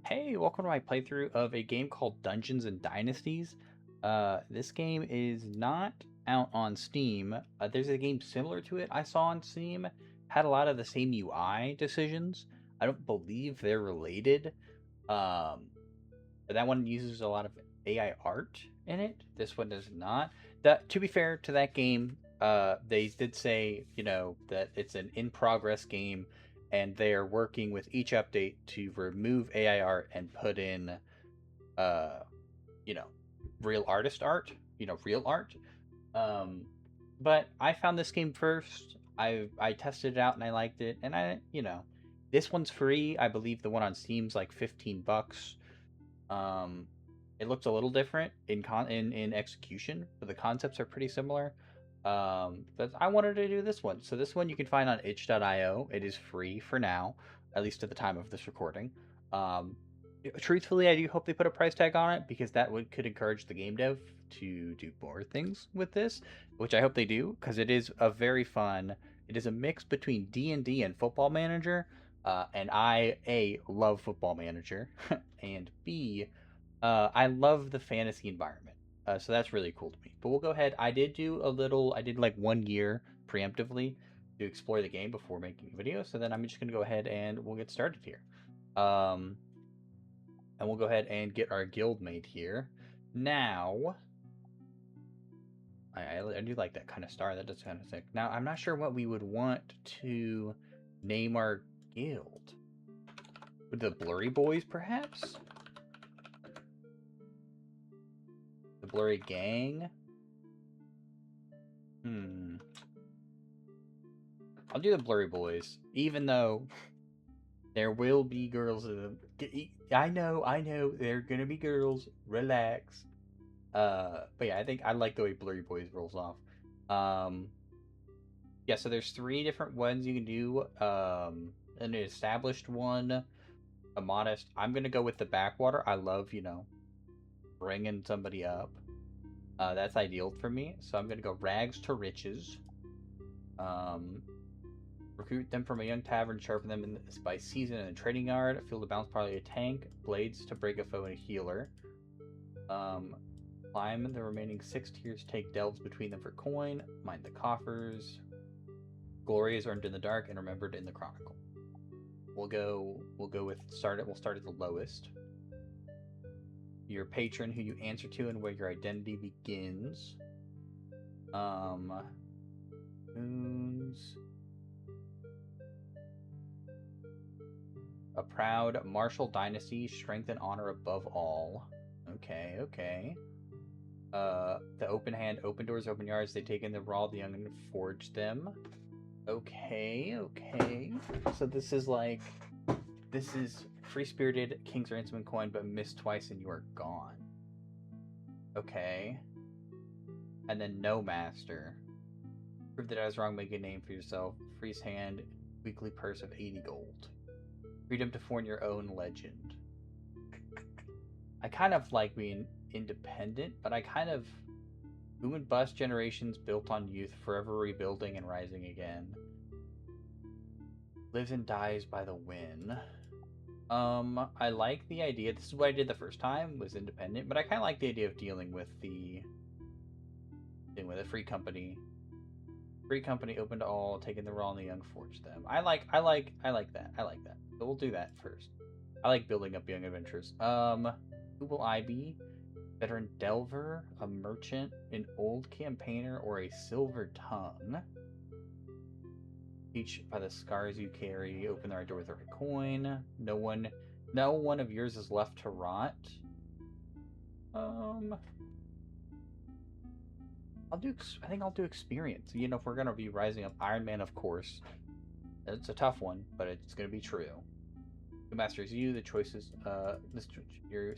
Hey, welcome to my playthrough of a game called Dungeons and Dynasties. This game is not out on Steam. There's a game similar to it I saw on Steam. Had a lot of the same UI decisions. I don't believe they're related. Um, but that one uses a lot of AI art in it. This one does not. That, to be fair to that game, they did say, that it's an in-progress game, and they are working with each update to remove AI art and put in, uh, you know, real artist art. Real art. Um, but I found this game first. I tested it out and I liked it, and this one's free. I believe the one on Steam's like $15. Um, it looks a little different in execution, but the concepts are pretty similar. But I wanted to do this one. So this one you can find on itch.io. It is free for now, at least at the time of this recording. Um, Truthfully, I do hope they put a price tag on it because could encourage the game dev to do more things with this, which I hope they do because it is a very fun. It is a mix between D&D and Football Manager, and I love Football Manager, and B, I love the fantasy environment. So that's really cool to me. But we'll go ahead. I did like 1 year preemptively to explore the game before making a video. So then I'm just going to go ahead and we'll get started here. Um, and we'll go ahead and get our guild made here. Now, I do like that kind of star. That does kind of sick. Now, I'm not sure what we would want to name our guild. Would the Blurry Boys, perhaps? The Blurry Gang? I'll do the Blurry Boys, even though there will be girls in them. I know, there are gonna be girls. Relax. But yeah, I think I like the way Blurry Boys rolls off. Yeah, so there's 3 different ones you can do. An established one, a modest. I'm gonna go with the backwater. I love, bringing somebody up. That's ideal for me. So I'm gonna go rags to riches. Recruit them from a young tavern, sharpen them by season in a trading yard. Fill the balance partly a tank, blades to break a foe and a healer. Climb the remaining 6 tiers, take delves between them for coin, mine the coffers. Glory is earned in the dark and remembered in the chronicle. We'll go with we'll start at the lowest. Your patron who you answer to and where your identity begins. Moons. A proud martial dynasty, strength and honor above all. Okay. The open hand, open doors, open yards. They take in the raw, the young, and forge them. Okay. So this is free spirited, king's ransom and coin, but miss twice and you are gone. Okay. And then no master. Prove that I was wrong, make a name for yourself. Freeze hand, weekly purse of 80 gold. Freedom to form your own legend. I kind of like being independent, but I kind of boom and bust generations built on youth, forever rebuilding and rising again. Lives and dies by the win. I like the idea. This is what I did the first time, was independent, but I kind of like the idea of dealing with a free company. Free company open to all, taking the raw and the young, forge them. I like that. So we'll do that first. I like building up young adventurers. Who will I be? Veteran delver, a merchant, an old campaigner, or a silver tongue? Each by the scars you carry, open their door with every coin. No one of yours is left to rot. I think I'll do experience. If we're gonna be rising up, Iron Man, of course. It's a tough one, but it's gonna be true. The master is you. The choice is so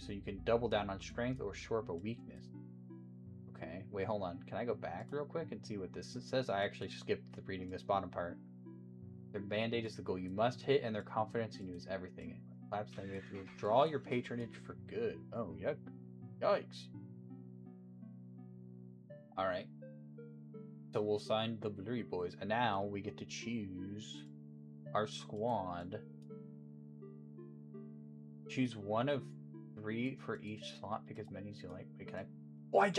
you can double down on strength or shore up a weakness. Okay, wait, hold on. Can I go back real quick and see what this says? I actually skipped reading this bottom part. Their mandate is the goal you must hit, and their confidence in you is everything. Collapse, then you have to withdraw your patronage for good. Oh, yuck. Yikes. Alright. So we'll sign the Blurry Boys, and now we get to choose our squad. Choose one of 3 for each slot. Pick as many as you like. Wait, can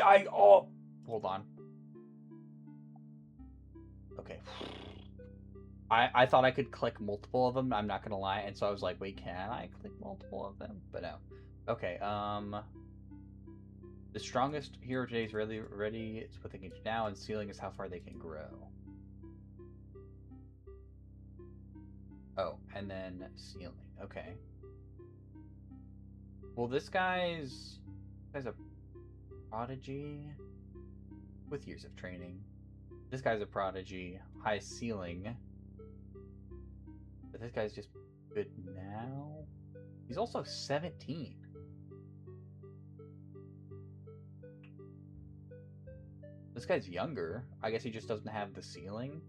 I? Oh! Hold on. Okay. I thought I could click multiple of them, I'm not gonna lie, and so I was like, wait, can I click multiple of them? But no. Okay, the strongest hero today is ready. It's what they can do now, and ceiling is how far they can grow. Oh, and then ceiling. Okay. Well, this guy's a prodigy with years of training. This guy's a prodigy, high ceiling. But this guy's just good now. He's also 17. This guy's younger. I guess he just doesn't have the ceiling.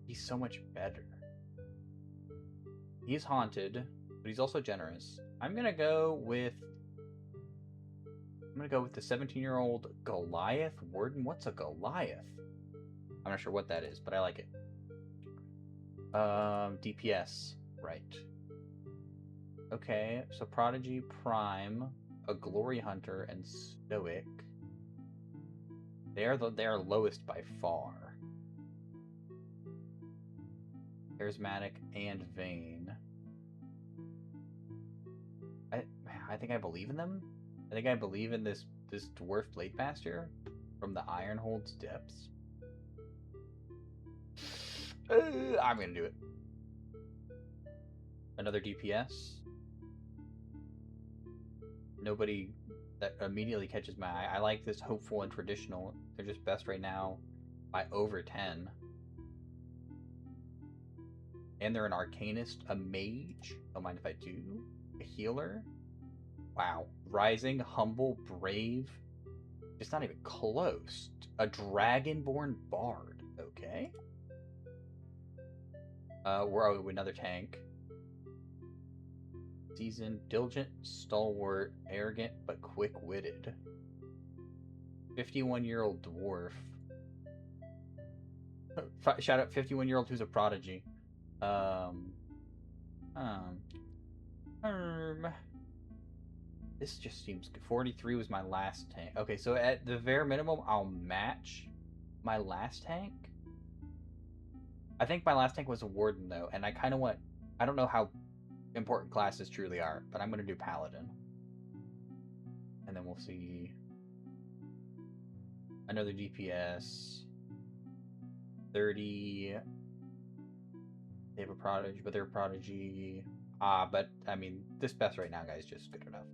He's so much better. He's haunted, but he's also generous. I'm gonna go with the 17-year-old Goliath Warden. What's a Goliath? I'm not sure what that is, but I like it. DPS, right. Okay, so Prodigy, Prime, a Glory Hunter, and Stoic. They are lowest by far. Charismatic and Vain. I think I believe in them. I think I believe in this dwarf Blademaster from the Ironhold's depths. I'm gonna do it. Another DPS. Nobody that immediately catches my eye. I like this hopeful and traditional. They're just best right now by over 10. And they're an arcanist, a mage. Don't mind if I do. A healer. Wow. Rising, humble, brave. It's not even close. A dragonborn bard. Okay. We're another tank. Seasoned, diligent, stalwart, arrogant, but quick-witted. 51-year-old dwarf. Shout out 51-year-old who's a prodigy. This just seems good. 43 was my last tank. Okay, so at the very minimum, I'll match my last tank. I think my last tank was a warden, though, and I kind of want... I don't know how important classes truly are, but I'm going to do paladin. And then we'll see... Another DPS. 30... They have a prodigy, but they're a prodigy. But, I mean, this best right now, guys, just good enough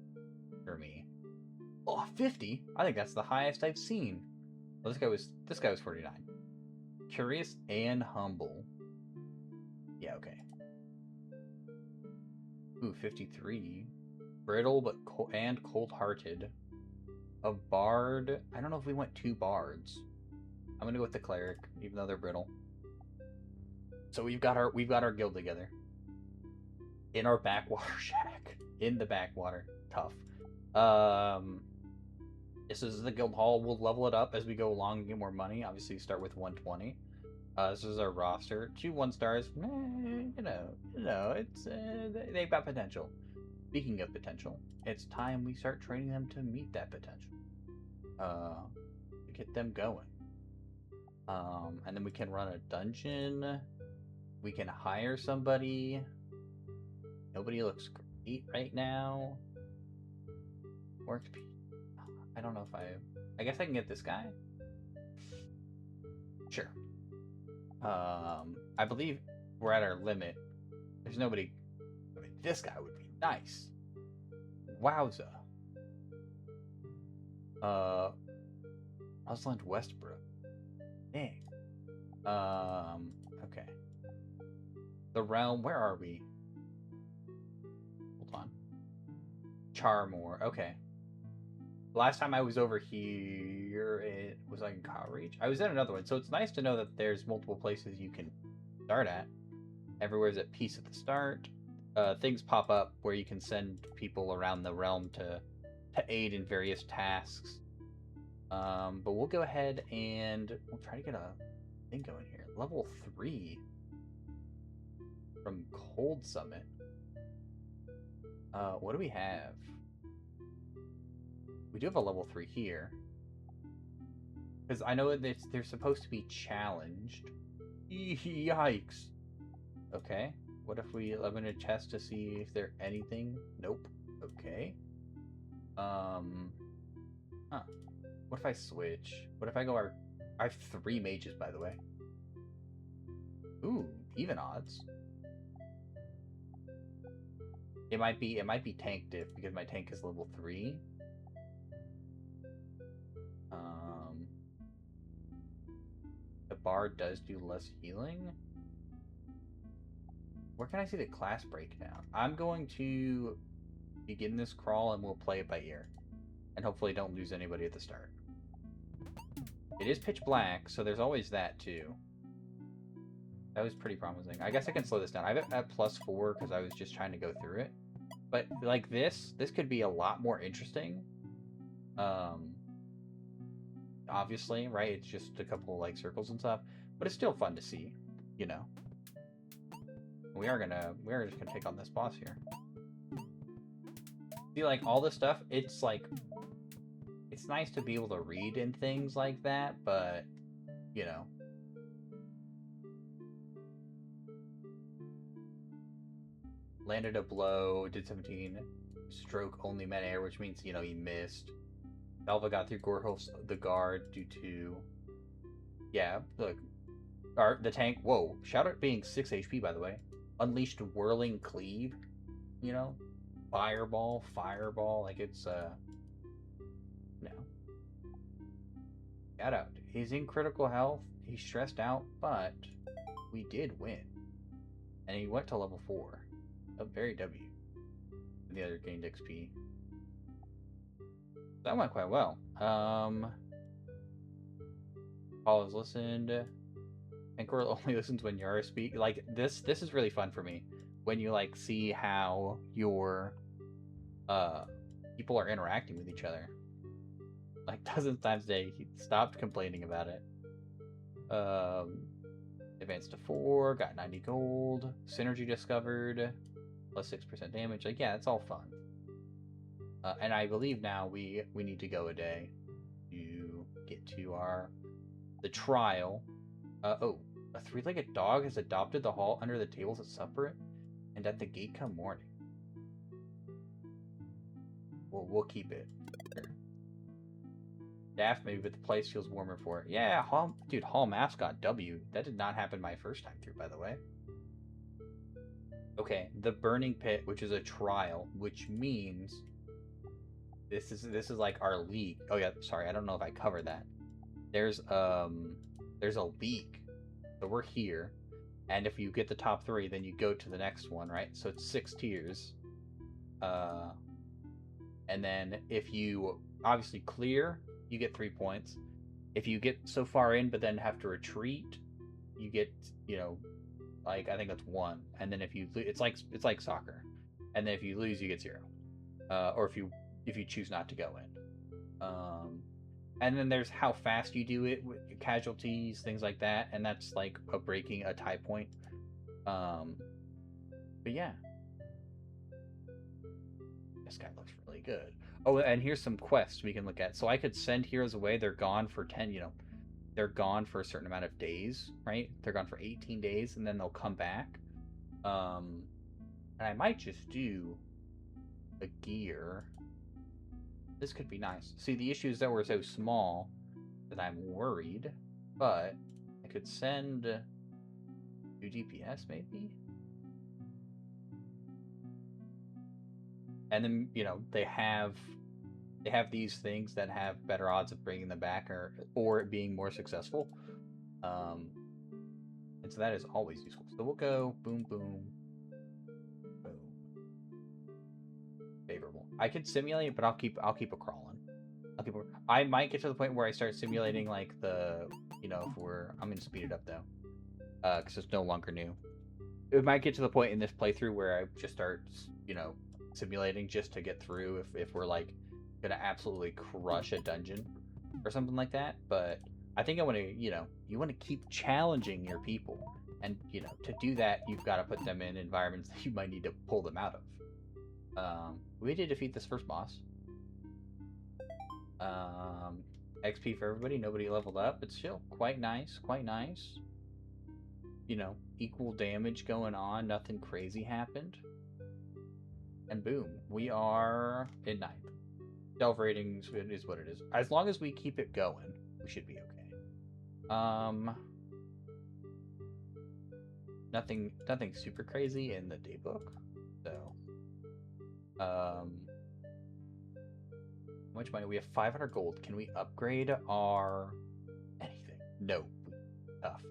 for me. Oh, 50? I think that's the highest I've seen. Well, this guy was 49. Curious and humble. Yeah, okay. Ooh, 53. Brittle but cold-hearted. A bard. I don't know if we went 2 bards. I'm gonna go with the cleric, even though they're brittle. So we've got our guild together. In our backwater shack. In the backwater. Tough. This is the guild hall. We'll level it up as we go along and get more money. Obviously, start with 120. This is our roster. 2 1-stars. You know, it's they've got potential. Speaking of potential, it's time we start training them to meet that potential. To get them going. And then we can run a dungeon. We can hire somebody. Nobody looks great right now. Worked. I don't know if I guess I can get this guy. Sure. I believe we're at our limit. There's nobody. I mean, this guy would be nice. Wowza. Rosalind Westbrook. Dang. Okay. The realm. Where are we? Hold on. Charmore. Okay. Last time I was over here, it was like in Kyle Reach. I was in another one, so it's nice to know that there's multiple places you can start at. Everywhere's at peace at the start. Things pop up where you can send people around the realm to aid in various tasks. But we'll go ahead and we'll try to get a thing going here. Level 3 from Cold Summit. What do we have? We do have a level 3 here. Because I know that they're supposed to be challenged. Yikes. Okay. What if we open a chest to see if there's anything? Nope. Okay. Huh. What if I switch? What if I go I have 3 mages, by the way. Ooh, even odds. It might be tank diff because my tank is level 3. The bard does do less healing. Where can I see the class breakdown? I'm going to begin this crawl and we'll play it by ear. And hopefully don't lose anybody at the start. It is pitch black, so there's always that too. That was pretty promising. I guess I can slow this down. I have it at +4 because I was just trying to go through it. But like this could be a lot more interesting. Obviously, right? It's just a couple like circles and stuff, but it's still fun to see, you know. We are just gonna take on this boss here. See, like all this stuff, it's like it's nice to be able to read and things like that, but you know. Landed a blow, did 17, stroke only mid-air, which means, you know, he missed. Alva got through Gorhulf's the guard due to... Yeah, look. The tank, whoa, shout out being 6 HP, by the way. Unleashed Whirling Cleave, you know? Fireball, like it's, no. Shout out. He's in critical health, he's stressed out, but we did win. And he went to level 4. A very W. The other gained XP. That went quite well. Paul has listened. Anchor only listens when youre speak. Like this is really fun for me. When you like see how your people are interacting with each other. Like dozens of times a day, he stopped complaining about it. Advanced to 4, got 90 gold, synergy discovered, plus 6% damage. Like, yeah, it's all fun. And I believe now we need to go a day to get to the trial. Oh, a 3-legged dog has adopted the hall under the tables at supper and at the gate come morning. We'll keep it. Daft maybe, but the place feels warmer for it. Yeah, hall mascot W. That did not happen my first time through, by the way. Okay, the burning pit, which is a trial, which means this is like our league. Oh yeah, sorry, I don't know if I covered that. There's a league. So we're here, and if you get the top 3, then you go to the next one, right? So it's 6 tiers. And then if you obviously clear, you get 3 points. If you get so far in but then have to retreat, you get, you know, like I think that's 1. And then if you it's like soccer. And then if you lose, you get 0. Or if you choose not to go in. And then there's how fast you do it with casualties, things like that, and that's like breaking a tie point. But yeah. This guy looks really good. Oh, and here's some quests we can look at. So I could send heroes away. They're gone for 10, you know, they're gone for a certain amount of days, right? They're gone for 18 days, and then they'll come back. And I might just do a gear. This could be nice. See, the issue is that we're so small that I'm worried, but I could send 2 DPS maybe? And then, you know, they have these things that have better odds of bringing them back or it being more successful. And so that is always useful. So we'll go boom, boom, boom. Favorable. I could simulate, but I'll keep a crawling. I might get to the point where I start simulating like the, you know, I'm gonna speed it up though, because it's no longer new. It might get to the point in this playthrough where I just start, you know, simulating just to get through if we're like gonna absolutely crush a dungeon or something like that. But I think I want to, you know, you want to keep challenging your people, and you know, to do that you've got to put them in environments that you might need to pull them out of. We did defeat this first boss. XP for everybody. Nobody leveled up. It's still quite nice. Quite nice. You know, equal damage going on. Nothing crazy happened. And boom, we are in 9th. Delve ratings is what it is. As long as we keep it going, we should be okay. Nothing super crazy in the daybook. So, how much money? We have 500 gold. Can we upgrade our anything? No. Tough.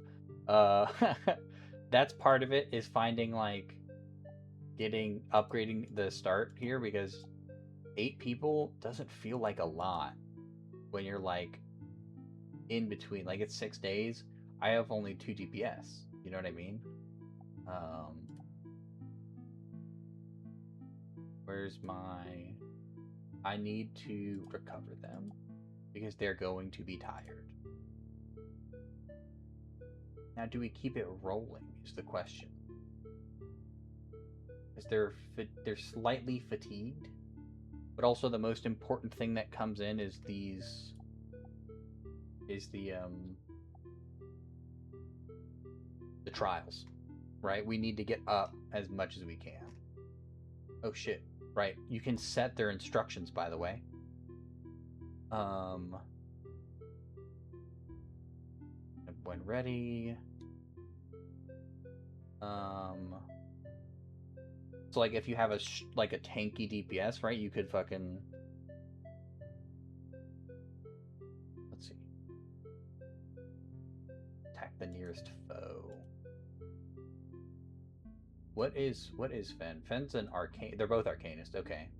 That's part of it, is finding like upgrading the start here, because 8 people doesn't feel like a lot when you're like in between. Like, it's 6 days. I have only 2 DPS. You know what I mean? Where's my... I need to recover them because they're going to be tired. Now, do we keep it rolling is the question. Because they're slightly fatigued, but also the most important thing that comes in is the trials, right? We need to get up as much as we can. Oh shit, right. You can set their instructions, by the way. When ready. So like if you have a tanky DPS, right? You could fucking... Let's see. Attack the nearest foe. What is Fen? Fen's an arcane. They're both arcanist. Okay.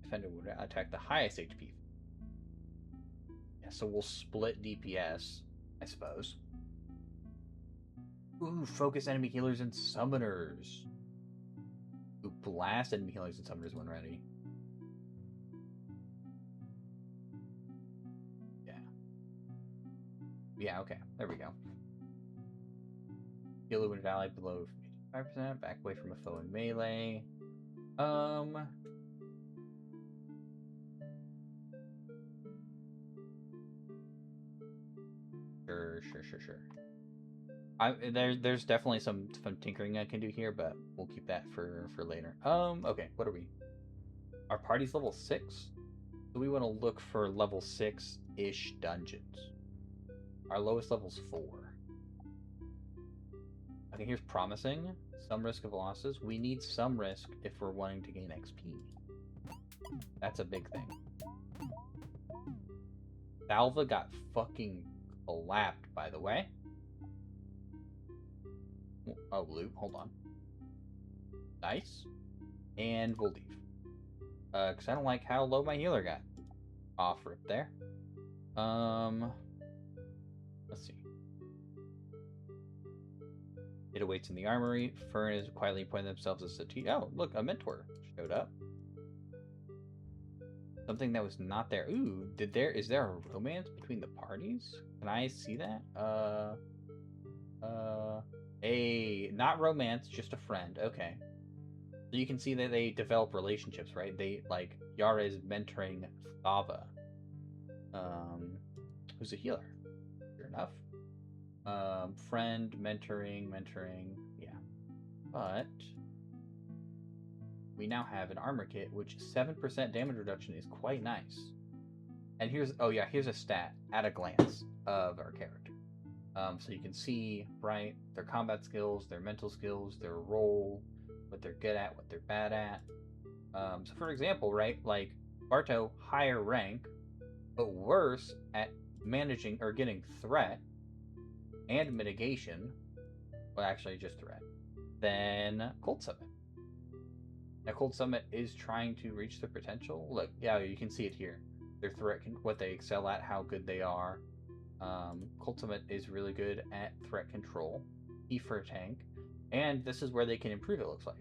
Defender would attack the highest HP. Yeah, so we'll split DPS, I suppose. Ooh, focus enemy healers and summoners. Ooh, blast enemy healers and summoners when ready. Yeah. Yeah, okay. There we go. Heal a wounded ally below 55%. Back away from a foe in melee. Sure. There's definitely some tinkering I can do here, but we'll keep that for later. Okay, what are we? Our party's level 6, so we want to look for level 6-ish dungeons. Our lowest level's 4. Okay, here's promising. Some risk of losses. We need some risk if we're wanting to gain XP. That's a big thing. Salva got fucking clapped, by the way. Oh, loot. Hold on. Nice. And we'll leave. Because I don't like how low my healer got. Off rip there. Let's see. It awaits in the armory. Fern is quietly pointing themselves as a TT. Oh, look, a mentor showed up. Something that was not there. Ooh, is there a romance between the parties? Can I see that? Not romance, just a friend. Okay. So you can see that they develop relationships, right? Youre is mentoring Thava, who's a healer. Sure enough. Friend, mentoring, yeah. But we now have an armor kit, which 7% damage reduction is quite nice. And here's a stat at a glance of our character. So you can see, right, their combat skills, their mental skills, their role, what they're good at, what they're bad at. So for example, right, like Barto, higher rank, but worse at managing or getting threat and mitigation, well, actually just threat, than Cold Summit. Now, Cold Summit is trying to reach their potential. Look, yeah, you can see it here. Their threat, what they excel at, how good they are. Cold Summit is really good at threat control, E for a tank, and this is where they can improve, it looks like.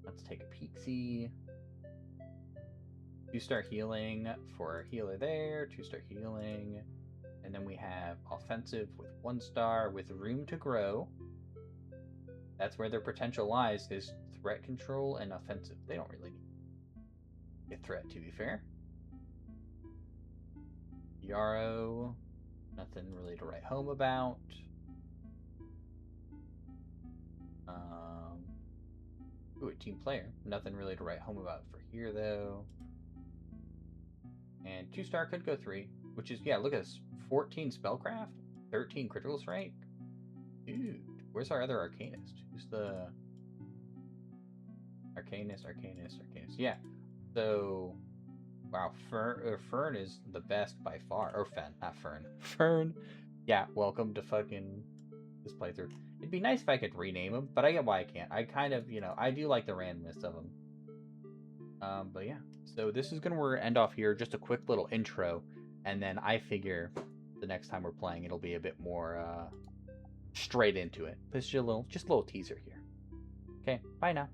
Let's take a peek-see. 2-star healing for a healer there, 2-star healing, And then we have offensive with 1 star with room to grow. That's where their potential lies, is threat control and offensive. They don't really need a threat, to be fair. Yarrow, nothing really to write home about. Ooh, a team player. Nothing really to write home about for here, though. And 2 star could go 3, which is, yeah, look at this. 14 spellcraft, 13 critical strike. Dude, where's our other arcanist? Who's the arcanist? Yeah. So, wow, Fern is the best by far. Or Fen, not Fern. Fern. Yeah, welcome to fucking this playthrough. It'd be nice if I could rename them, but I get why I can't. I kind of, I do like the randomness of them. But yeah, so this is gonna end off here. Just a quick little intro, and then I figure the next time we're playing, it'll be a bit more straight into it. This is just a little teaser here. Okay, bye now.